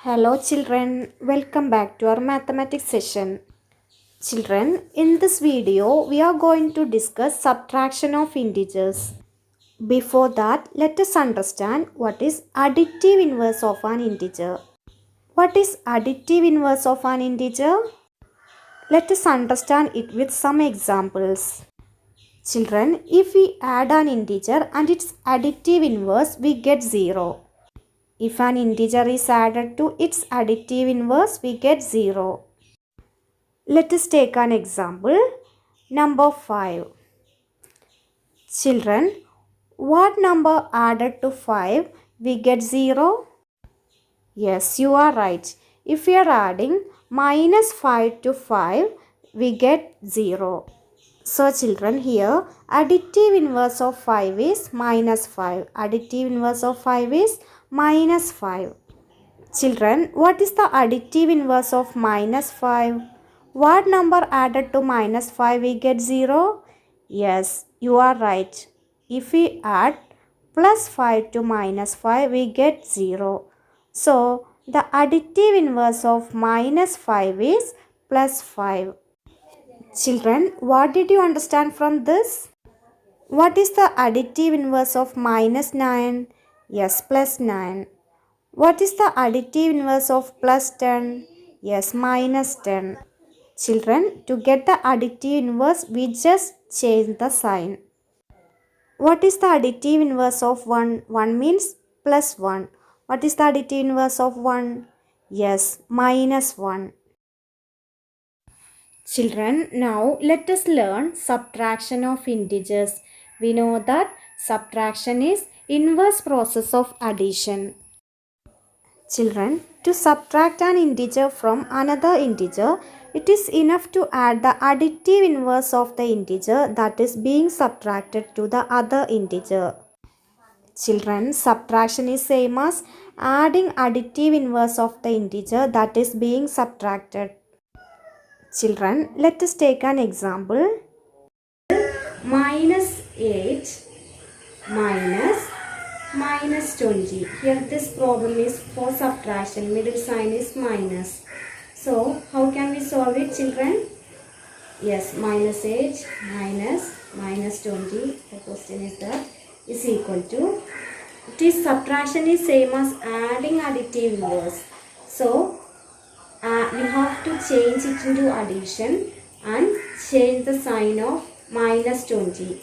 Hello children, welcome back to our mathematics session. Children, in this video we are going to discuss subtraction of integers. Before that, let us understand what is additive inverse of an integer. What is additive inverse of an integer? Let us understand it with some examples. Children, if we add an integer and its additive inverse, we get 0. If an integer is added to its additive inverse, we get 0. Let us take an example. Number 5. Children, what number added to 5 we get 0? Yes, you are right. If we are adding minus 5 to 5, we get 0. So children, here additive inverse of 5 is minus 5. Additive inverse of 5 is minus 5. Children, what is the additive inverse of minus 5? What number added to minus 5 we get 0? Yes, you are right. If we add plus 5 to minus 5 we get 0. So, the additive inverse of minus 5 is plus 5. Children, what did you understand from this? What is the additive inverse of minus 9? Yes, plus 9. What is the additive inverse of plus 10? Yes, minus 10. Children, to get the additive inverse, we just change the sign. What is the additive inverse of 1? 1 means plus 1. What is the additive inverse of 1? Yes, minus 1. Children, now let us learn subtraction of integers. We know that subtraction is inverse process of addition. Children, to subtract an integer from another integer, it is enough to add the additive inverse of the integer that is being subtracted to the other integer. Children, subtraction is same as adding additive inverse of the integer that is being subtracted. Children, let us take an example. Minus 8 minus 20. Here this problem is for subtraction. Middle sign is minus. So how can we solve it, children? Yes, minus 8 minus 20. The question is that is equal to. Subtraction is same as adding additive inverse. So we have to change it into addition and change the sign of minus 20.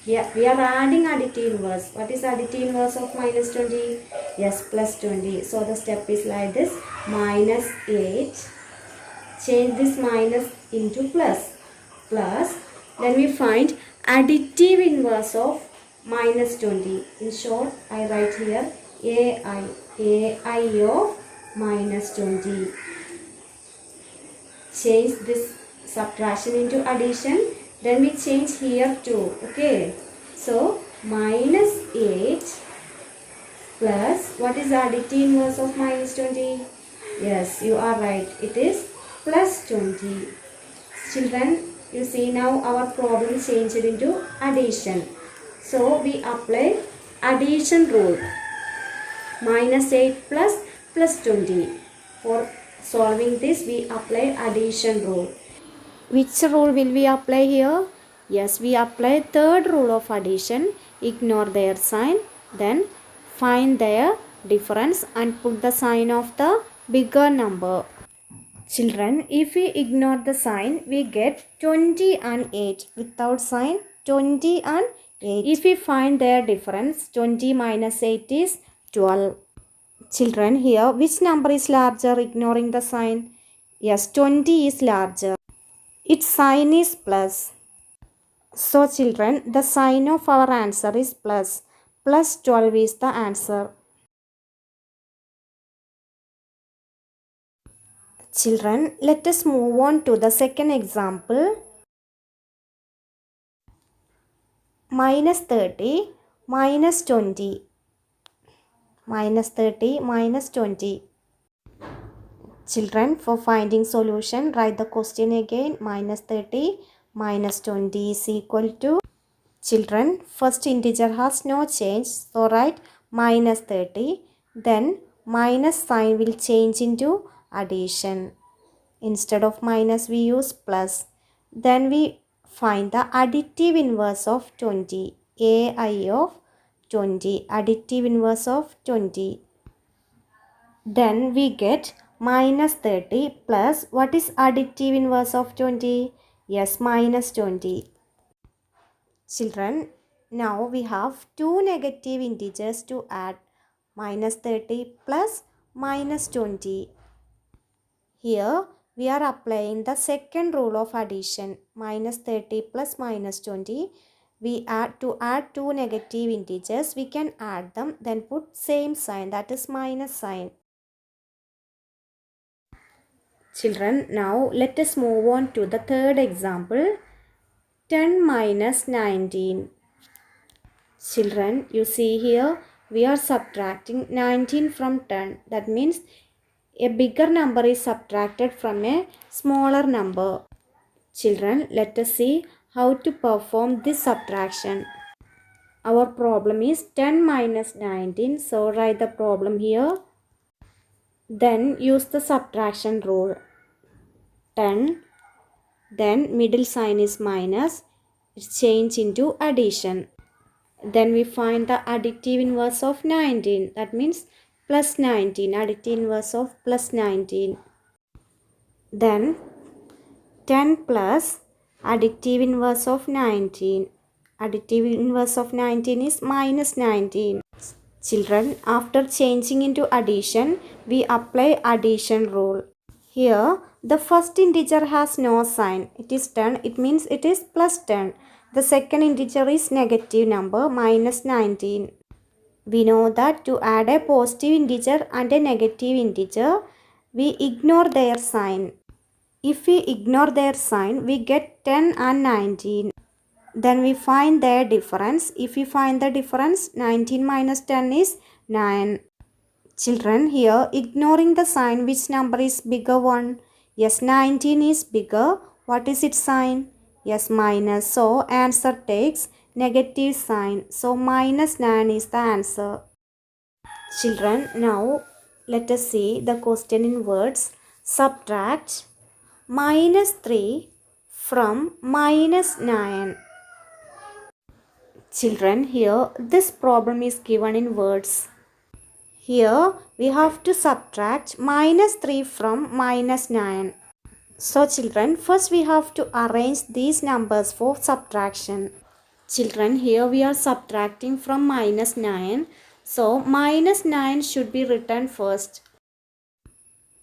Here we are adding additive inverse. What is additive inverse of minus 20? Yes, plus 20. So the step is like this. Minus 8. Change this minus into plus. Plus. Then we find additive inverse of minus 20. In short, I write here AI of minus 20. Change this subtraction into addition. Then we change here too. Okay. So minus 8 plus what is the additive inverse of minus 20? Yes, you are right. It is plus 20. Children, you see now our problem changed into addition. So we apply addition rule. Minus 8 plus 20. For solving this, we apply addition rule. Which rule will we apply here? Yes, we apply third rule of addition. Ignore their sign. Then find their difference and put the sign of the bigger number. Children, if we ignore the sign, we get 20 and 8. Without sign, 20 and 8. If we find their difference, 20 minus 8 is 12. Children, here which number is larger ignoring the sign? Yes, 20 is larger. Its sign is plus. So children, the sign of our answer is plus. Plus 12 is the answer. Children, let us move on to the second example. Minus 30 minus 20. Minus 30 minus 20. Children, for finding solution, write the question again. Minus 30 minus 20 is equal to. Children, first integer has no change. So write minus 30. Then minus sign will change into addition. Instead of minus we use plus. Then we find the additive inverse of 20. AI of 20. Additive inverse of 20. Then we get minus 30 plus what is additive inverse of 20? Yes, minus 20. Children, now we have two negative integers to add. Minus 30 plus minus 20. Here we are applying the second rule of addition. Minus 30 plus minus 20. We add to add two negative integers. We can add them, then put same sign, that is minus sign. Children, now let us move on to the third example. 10 minus 19. Children, you see here we are subtracting 19 from 10. That means a bigger number is subtracted from a smaller number. Children, let us see how to perform this subtraction. Our problem is 10 minus 19. So write the problem here. Then use the subtraction rule. 10. Then middle sign is minus. It's changed into addition. Then we find the additive inverse of 19. That means plus 19. Additive inverse of plus 19. Then 10 plus additive inverse of 19. Additive inverse of 19 is minus 19. Children, after changing into addition, we apply addition rule. Here, the first integer has no sign. It is 10. It means it is plus 10. The second integer is negative number minus 19. We know that to add a positive integer and a negative integer, we ignore their sign. If we ignore their sign, we get 10 and 19. Then we find their difference. If we find the difference, 19 minus 10 is 9. Children, here ignoring the sign, which number is bigger one? Yes, 19 is bigger. What is its sign? Yes, minus. So answer takes negative sign. So minus 9 is the answer. Children, now let us see the question in words. Subtract minus 3 from minus 9. Children, here this problem is given in words. Here we have to subtract minus 3 from minus 9. So children, first we have to arrange these numbers for subtraction. Children, here we are subtracting from minus 9. So minus 9 should be written first.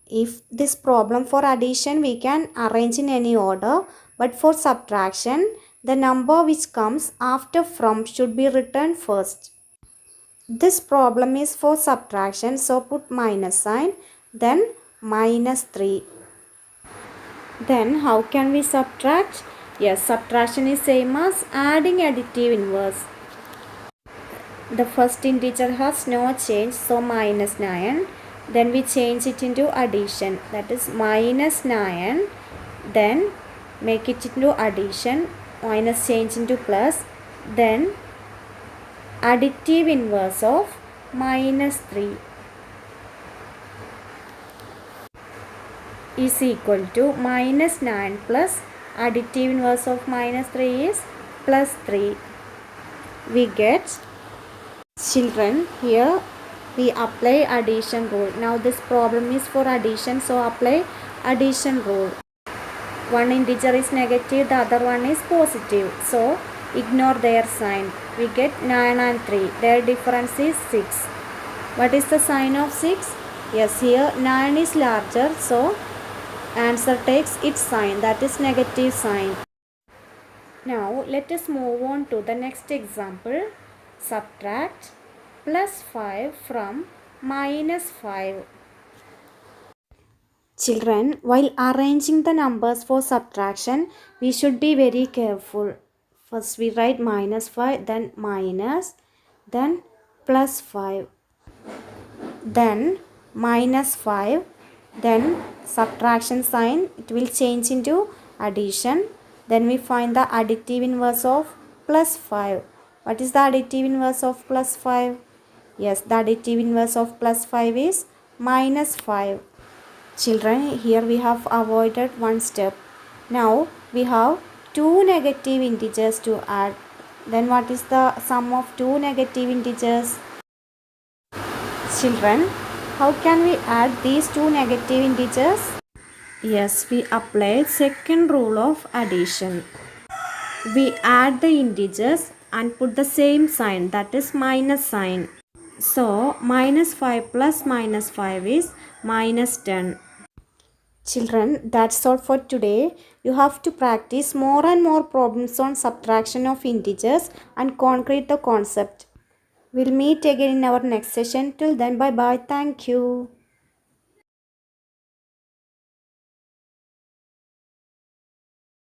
If this problem for addition we can arrange in any order, but for subtraction the number which comes after from should be written first. This problem is for subtraction, so put minus sign, then minus 3. Then how can we subtract? Yes, subtraction is same as adding additive inverse. The first integer has no change, so minus 9. Then we change it into addition, that is minus 9. Then make it into addition, minus change into plus. Then additive inverse of minus 3 is equal to minus 9 plus additive inverse of minus 3 is plus 3. We get, children, here we apply addition rule. Now this problem is for addition, so apply addition rule. One integer is negative, the other one is positive, so ignore their sign. We get 9 and 3. Their difference is 6. What is the sign of 6? Yes, here 9 is larger, so answer takes its sign, that is negative sign. Now let us move on to the next example. Subtract plus 5 from minus 5. Children, while arranging the numbers for subtraction, we should be very careful. First we write minus 5, then minus, then plus 5, then minus 5, then subtraction sign, it will change into addition. Then we find the additive inverse of plus 5. What is the additive inverse of plus 5? Yes, the additive inverse of plus 5 is minus 5. Children, here we have avoided one step. Now we have two negative integers to add. Then what is the sum of two negative integers? Children, how can we add these two negative integers? Yes, we apply second rule of addition. We add the integers and put the same sign, that is minus sign. So minus 5 plus minus 5 is minus 10. Children, that's all for today. You have to practice more and more problems on subtraction of integers and concrete the concept. We'll meet again in our next session. Till then, bye bye. Thank you.